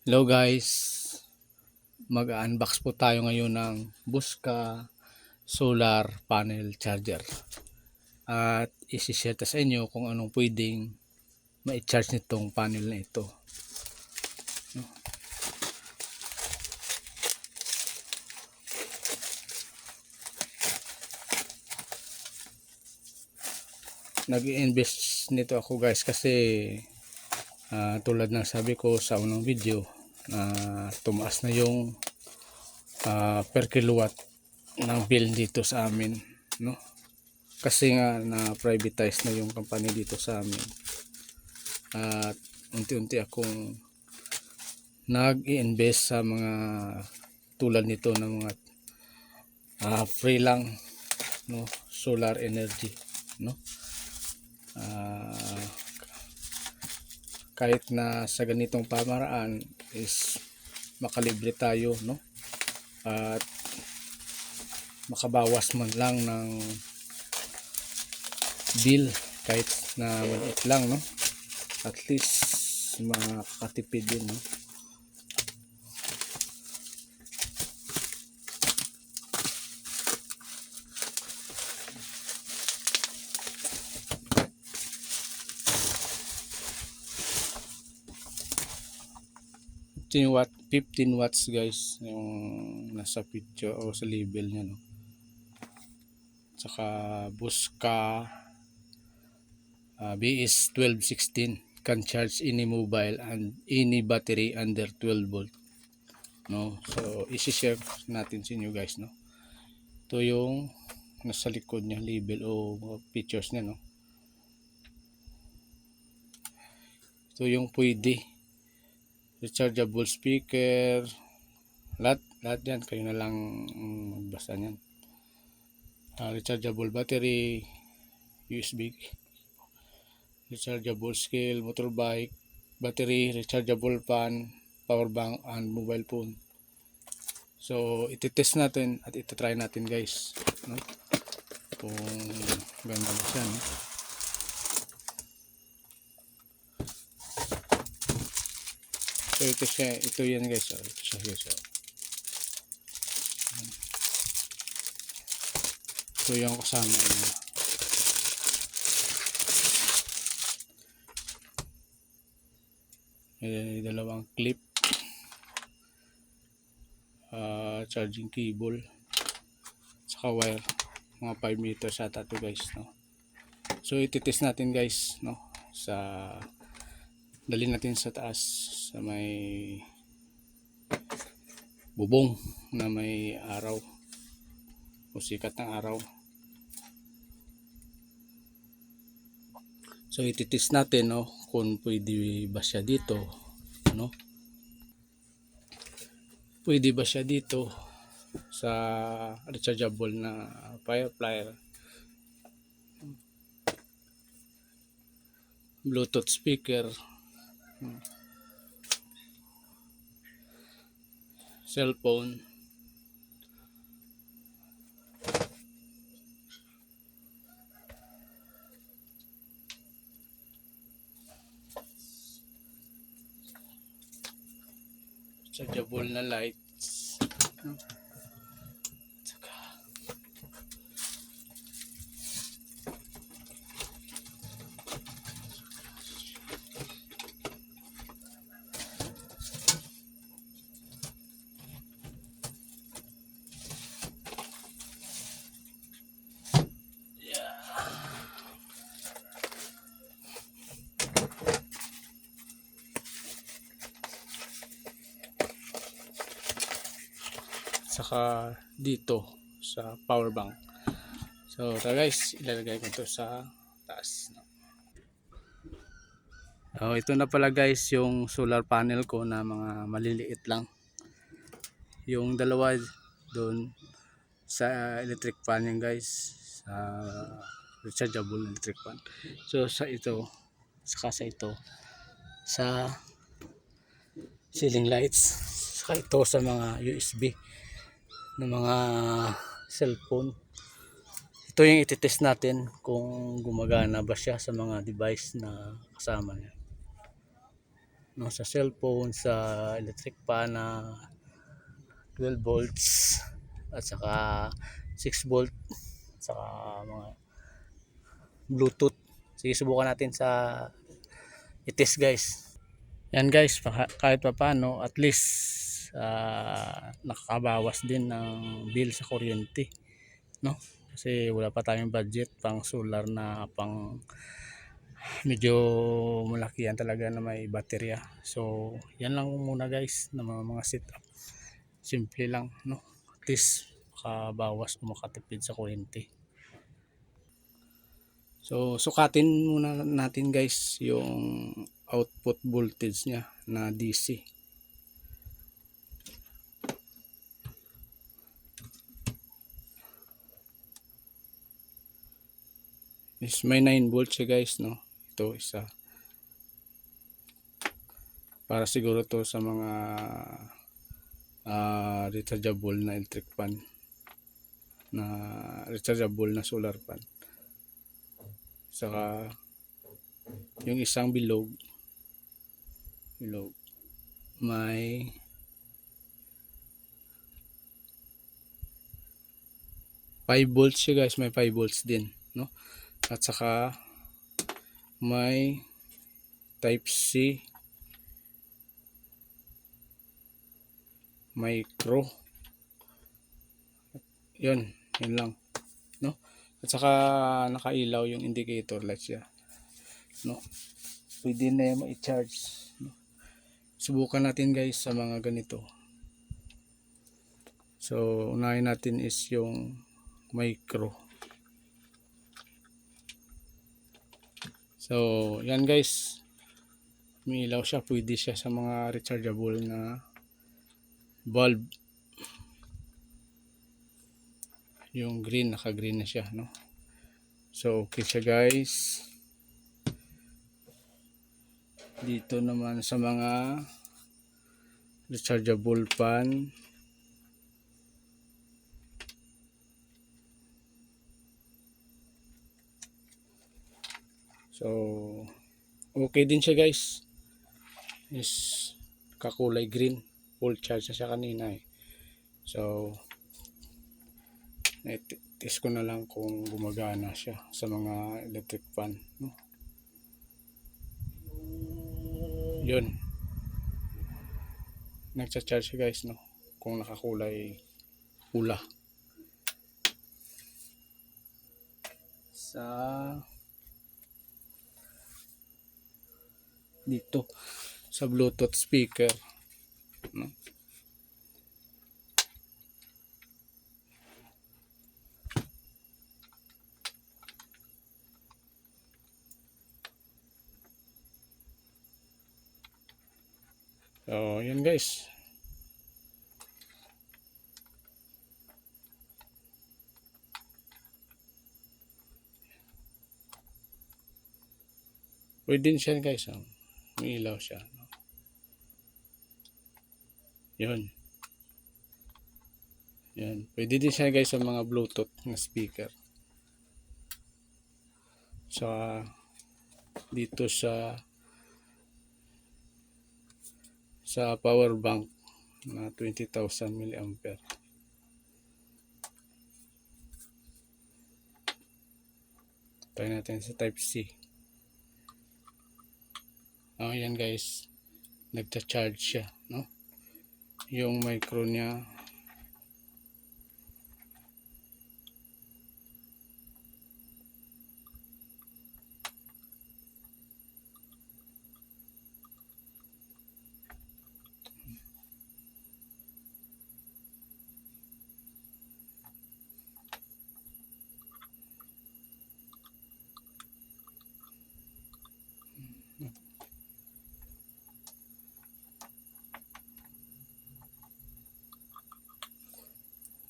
Hello guys, mag-unbox po tayo ngayon ng Buska Solar Panel Charger at isi-share sa inyo kung anong pwedeng ma-charge nitong panel na ito. Nag-invest nito ako guys kasi tulad ng sabi ko sa unang video tumaas na yung per kilowatt ng bill dito sa amin, no? Kasi nga na privatize na yung company dito sa amin at unti-unti akong nag-i-invest sa mga tulad nito ng mga free lang, no, solar energy, no. uh, Kahit na sa ganitong pamaraan is makalibre tayo, no, at makabawas man lang ng bill kahit na maliit lang, no, at least makakatipid din, no. Watt 15 watts guys yung nasa picture o sa label nya, no. Saka Buska BS 1216 can charge any mobile and any battery under 12 volt, no. So i-share natin sa inyo guys, no. Ito yung nasa likod nya label o pictures nya, no. Ito yung pwede rechargeable speaker, lahat yan kayo na lang magbasa niyan. Rechargeable battery, USB, rechargeable scale, motorbike, battery, rechargeable fan, power bank, and mobile phone. So ititest natin at itatry natin guys, no, kung ganda ba siya, no? So ito yan guys, ito siya guys, ito yung kasama niya. May dalawang clip, charging cable, saka wire, mga 5 meters ata to guys, no. So ititest natin guys, no, dali natin sa taas sa may bubong na may araw o sikat ng araw. So ititest natin, no, kung pwede ba siya dito, no, pwede ba siya dito sa rechargeable na Firefly Bluetooth speaker, cellphone, rechargeable na lights, saka dito sa power bank. So guys, ilalagay ko to sa taas, no? Ito na pala guys yung solar panel ko na mga maliliit lang. Yung dalawa doon sa electric fan yan guys, sa rechargeable electric fan. So sa ito, saka sa ito, sa ceiling lights, saka ito sa mga USB ng mga cellphone. Ito yung ititest natin kung gumagana ba siya sa mga device na kasama niya. no, sa cellphone, sa electric pan na 12 volts at saka 6 volt, saka mga bluetooth. Sige, subukan natin sa itis guys. Yan guys, kahit pa paano at least nakakabawas din ng bill sa kuryente, no? Kasi wala pa tayong budget pang solar na pang medyo malaki yan talaga na may baterya. So yan lang muna guys na mga setup, simple lang, no? At least makabawas o makatipid sa kuryente. So sukatin muna natin guys yung output voltage niya na DC. Is may 9 volts siya guys, no? Ito isa. Para siguro to sa mga rechargeable na electric fan, na rechargeable na solar fan. Saka yung isang bilog may 5 volts siya guys, may 5 volts din, no? At saka may type C micro, yun lang, no? At saka nakailaw yung indicator light siya, no? Pwede na yung ma-charge, no? Subukan natin guys sa mga ganito. So unahin natin is yung micro. So yan guys, umiilaw siya, pwede siya sa mga rechargeable na bulb. Yung green, naka-green na siya, no? So okay siya guys. Dito naman sa mga rechargeable fan, so okay din siya guys, is kakulay green, full charge na siya kanina eh. So test ko na lang kung gumagana siya sa mga electric fan, no? Yun, nagcha-charge siya guys, no? Kung nakakulay pula. Sa dito sa Bluetooth speaker, no? So yan guys, pwede din siya guys, oh. May ilaw siya, no? Yun, yan, pwede din siya guys sa mga Bluetooth na speaker. Sa dito sa power bank na 20,000 mAh. Try natin sa type C. Yan guys, nagcha-charge siya, no? Yung micro niya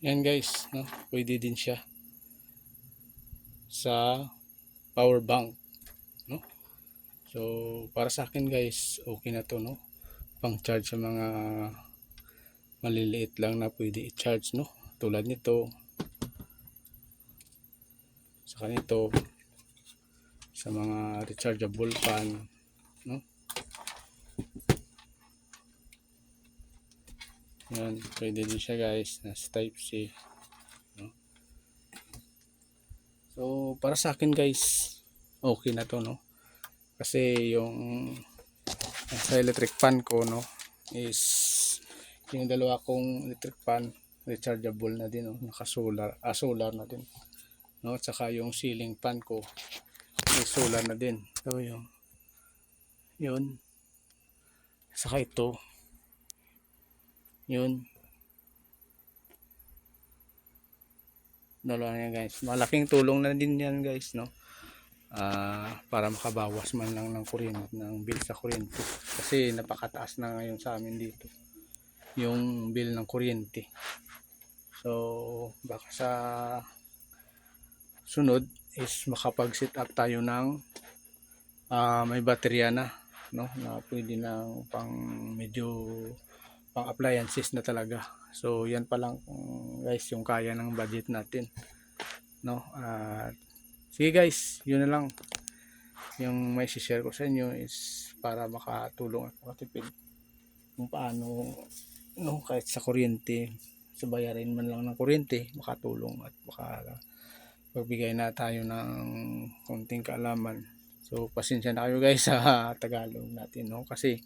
yan guys, no? Pwede din siya sa power bank, no? So para sa akin guys, okay na to, no? Pang charge sa mga maliliit lang na pwede i-charge, no? Tulad nito, sa kanito, sa mga rechargeable fan, no? Yan, pwede din siya guys, nasa type C. No? So, para sa akin guys, okay na to, no? Kasi yung sa electric fan ko, no, is yung dalawa kong electric fan, rechargeable na din, no? Naka-solar, solar na din. No? At saka yung ceiling fan ko, may solar na din. So, yun. Saka ito, yun. Dalawa yan guys. Malaking tulong na din yan guys, no? Para makabawas man lang ng kuryente, ng bill sa kuryente. Kasi napakataas na ngayon sa amin dito yung bill ng kuryente. So, baka sa sunod is makapag-set up tayo ng may baterya na, no? Na pwede na pang medyo pang appliances na talaga. So, yan pa lang guys yung kaya ng budget natin, no? Sige guys, yun na lang yung may share ko sa inyo is para makatulong at makatipid kung paano, no, kahit sa kuryente, sa bayarin man lang ng kuryente, makatulong at pagbigay na tayo ng konting kaalaman. So pasensya na kayo guys sa Tagalog natin, no, kasi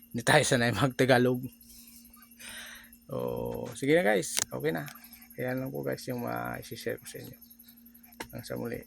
hindi tayo sanay mag-Tagalog. So sige na guys, okay na. Kaya lang po guys yung ma-share ko sa inyo. Hanggang sa muli.